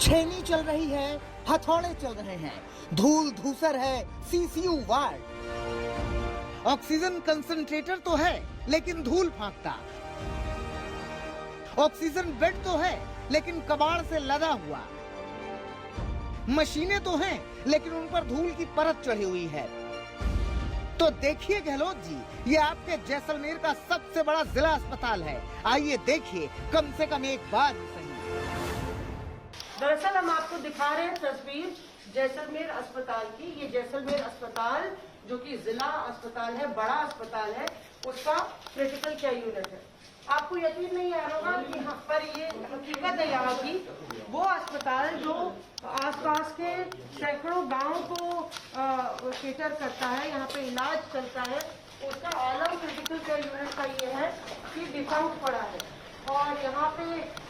छेनी चल रही है, हथौड़े चल रहे हैं, धूल धूसर है सीसीयू वार्ड। ऑक्सीजन कंसंट्रेटर तो है लेकिन धूल फांकता, ऑक्सीजन बेड तो है लेकिन कबाड़ से लदा हुआ, मशीनें तो हैं लेकिन उन पर धूल की परत चढ़ी हुई है। तो देखिए गहलोत जी, ये आपके जैसलमेर का सबसे बड़ा जिला अस्पताल है। आइए देखिए कम से कम एक बार ही सही। दरअसल हम आपको दिखा रहे हैं तस्वीर जैसलमेर अस्पताल की। ये जैसलमेर अस्पताल जो कि जिला अस्पताल है, बड़ा अस्पताल है, उसका क्रिटिकल केयर यूनिट है। आपको यकीन नहीं आ रहा होगा कि यहाँ पर ये हकीकत है यहाँ की। वो अस्पताल जो आसपास के सैकड़ों गांव को केटर करता है, यहाँ पे इलाज चलता है, उसका आलम क्रिटिकल केयर यूनिट का ये है कि डिफंक्ट पड़ा है। और यहाँ पे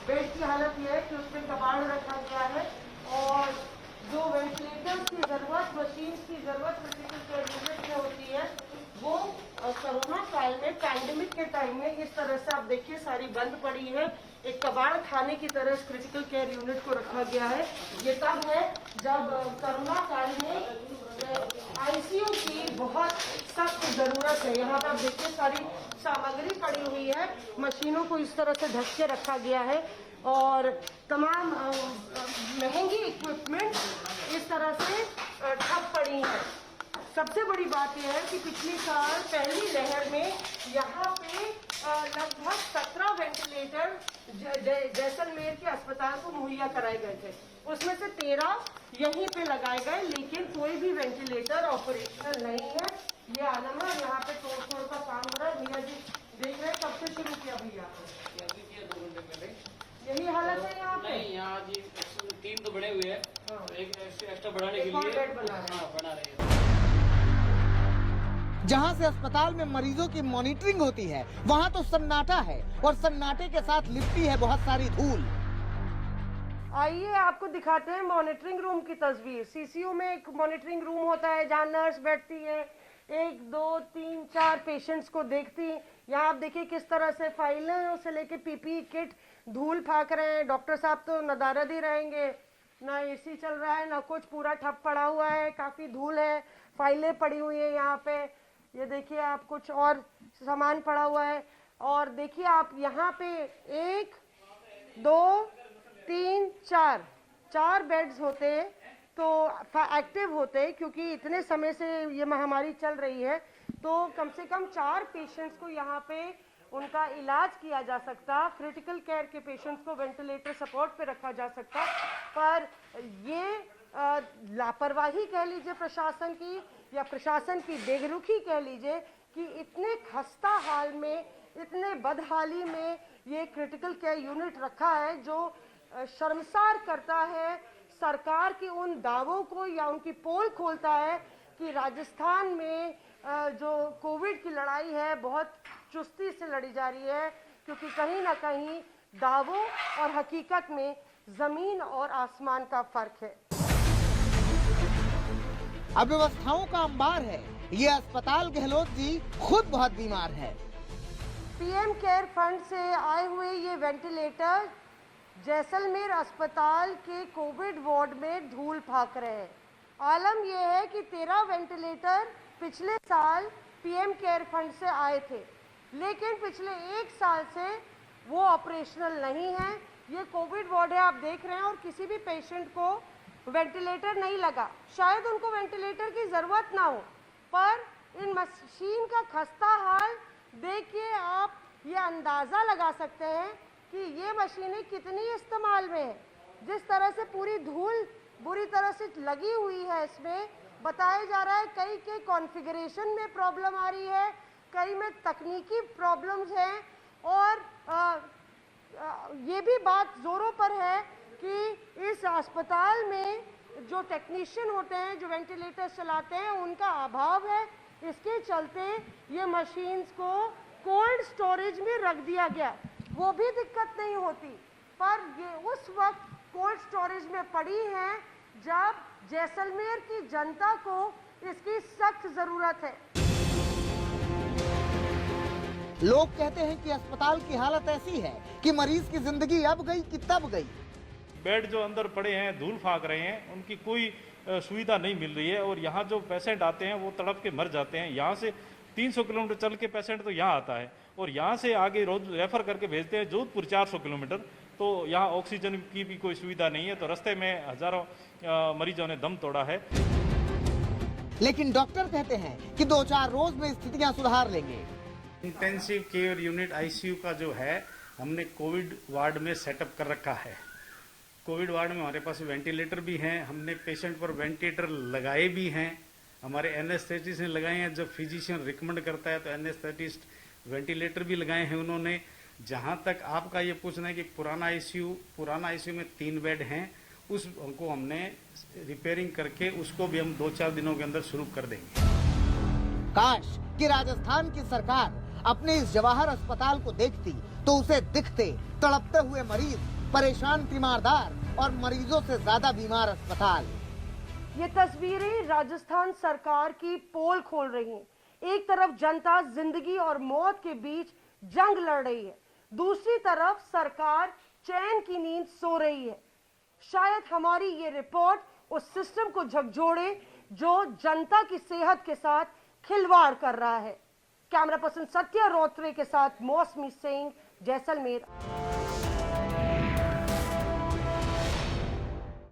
बेड की हालत ये है कि उसमें कबाड़ रखा गया है और जो वेंटिलेटर्स की जरूरत, मशीन की जरूरत क्रिटिकल केयर यूनिट में होती है, वो कोरोना काल में, पैंडेमिक के टाइम में इस तरह से आप देखिए सारी बंद पड़ी है। एक कबाड़ खाने की तरह इस क्रिटिकल केयर यूनिट को रखा गया है। ये तब है जब कोरोना काल में आईसीयू की बहुत सख्त जरूरत है। यहाँ पर आप देखिए सारी सामग्री पड़ी हुई है, मशीनों को इस तरह से ढक के रखा गया है और तमाम महंगी इक्विपमेंट इस तरह से ठप पड़ी है। सबसे बड़ी बात यह है कि पिछले साल पहली लहर में यहाँ पे लगभग 17 वेंटिलेटर जैसलमेर के अस्पताल को मुहैया कराए गए थे। उसमें से 13 यहीं पे लगाए गए, लेकिन कोई भी वेंटिलेटर ऑपरेशनल नहीं है। ये आलम है, यहाँ पे तोड़ फोड़ का काम हो रहा है। मियाँ जी देख रहे हैं कब से शुरू किया भैया? 2 घंटे पहले। यही हालत है यहाँ पे? नहीं, यहाँ जी 3 तो बड़े हुए हैं, एक एक्स्ट्रा बढ़ाने के लिए बेड बना रहे हैं। हाँ, बना रहे हैं। जहां से अस्पताल में मरीजों की मॉनिटरिंग होती है, वहां तो सन्नाटा है और सन्नाटे के साथ लिपटी है बहुत सारी धूल। आइए आपको दिखाते हैं मॉनिटरिंग रूम की तस्वीर। सीसीयू में एक मॉनिटरिंग रूम होता है जहां नर्स बैठती है, 1, 2, 3, 4 पेशेंट्स को देखती। यहाँ आप देखिए किस तरह से फाइलें से लेके पीपीई किट धूल फाक रहे हैं। डॉक्टर साहब तो नदारद ही रहेंगे, ना एसी चल रहा है ना कुछ, पूरा ठप पड़ा हुआ है, काफी धूल है, फाइलें पड़ी हुई है यहाँ पे। ये देखिए आप कुछ और सामान पड़ा हुआ है और देखिए आप यहाँ पे 1, 2, 3, 4 बेड्स होते हैं तो एक्टिव होते हैं, क्योंकि इतने समय से ये महामारी चल रही है तो कम से कम 4 पेशेंट्स को यहाँ पे उनका इलाज किया जा सकता। क्रिटिकल केयर के पेशेंट्स को वेंटिलेटर सपोर्ट पे रखा जा सकता, पर ये लापरवाही कह लीजिए प्रशासन की, या प्रशासन की बेरुखी कह लीजिए, कि इतने खस्ता हाल में, इतने बदहाली में ये क्रिटिकल केयर यूनिट रखा है, जो शर्मसार करता है सरकार के उन दावों को या उनकी पोल खोलता है कि राजस्थान में जो कोविड की लड़ाई है बहुत चुस्ती से लड़ी जा रही है, क्योंकि कहीं ना कहीं दावों और हकीकत में जमीन और आसमान का फर्क है। अव्यवस्थाओं का अंबार है ये अस्पताल। गहलोत जी खुद बहुत बीमार है। पीएम केयर फंड से आए हुए ये वेंटिलेटर जैसलमेर अस्पताल के कोविड वार्ड में धूल फाक रहे हैं। आलम यह है कि 13 वेंटिलेटर पिछले साल पीएम केयर फंड से आए थे, लेकिन पिछले 1 साल से वो ऑपरेशनल नहीं है। ये कोविड वार्ड है, आप देख रहे हैं, और किसी भी पेशेंट को वेंटिलेटर नहीं लगा। शायद उनको वेंटिलेटर की ज़रूरत ना हो, पर इन मशीन का खस्ता हाल देखिए आप ये अंदाज़ा लगा सकते हैं कि ये मशीनें कितनी इस्तेमाल में है। जिस तरह से पूरी धूल बुरी तरह से लगी हुई है, इसमें बताया जा रहा है कई के कॉन्फ़िगरेशन में प्रॉब्लम आ रही है, कई में तकनीकी प्रॉब्लम्स हैं, और ये भी बात ज़ोरों पर है कि इस अस्पताल में जो टेक्नीशियन होते हैं, जो वेंटिलेटर चलाते हैं, उनका अभाव है। इसके चलते ये मशीन्स को कोल्ड स्टोरेज में रख दिया गया। वो भी दिक्कत नहीं होती, पर ये उस वक्त कोल्ड स्टोरेज में पड़ी हैं जब जैसलमेर की जनता को इसकी सख्त ज़रूरत है। लोग कहते हैं कि अस्पताल की हालत ऐसी है कि मरीज की जिंदगी अब गई कि तब गई। बेड जो अंदर पड़े हैं धूल फाक रहे हैं, उनकी कोई सुविधा नहीं मिल रही है। और यहाँ जो पेशेंट आते हैं वो तड़प के मर जाते हैं। यहाँ से 300 किलोमीटर चल के पेशेंट तो यहाँ आता है और यहाँ से आगे रोज रेफर करके भेजते हैं जोधपुर 400 किलोमीटर। तो यहाँ ऑक्सीजन की भी कोई सुविधा नहीं है, तो रास्ते में हजारों मरीजों ने दम तोड़ा है। लेकिन डॉक्टर कहते हैं कि 2-4 रोज में स्थितियां सुधार लेंगे। इंटेंसिव केयर यूनिट आईसीयू का जो है हमने कोविड वार्ड में सेटअप कर रखा है। कोविड वार्ड में हमारे पास वेंटिलेटर भी हैं, हमने पेशेंट पर वेंटिलेटर लगाए भी हैं, हमारे एनेस्थेटिस्ट ने लगाए हैं। जब फिजिशियन रिकमेंड करता है तो एनेस्थेटिस्ट वेंटिलेटर भी लगाए हैं उन्होंने। जहां तक आपका ये पूछना है कि पुराना आईसीयू में 3 बेड हैं, उसको हमने रिपेयरिंग करके उसको भी हम 2-4 दिनों के अंदर शुरू कर देंगे। काश कि राजस्थान की सरकार अपने इस जवाहर अस्पताल को देखती तो उसे दिखते तड़पते हुए मरीज, परेशान तीमारदार और मरीजों से ज्यादा बीमार अस्पताल। ये तस्वीरें राजस्थान सरकार की पोल खोल रही हैं। एक तरफ जनता जिंदगी और मौत के बीच जंग लड़ रही है, दूसरी तरफ सरकार चैन की नींद सो रही है। शायद हमारी ये रिपोर्ट उस सिस्टम को झकझोरे जो जनता की सेहत के साथ खिलवाड़ कर रहा है। कैमरा पर्सन सत्या रोत्रे के साथ मौसमी सिंह, जैसलमेर।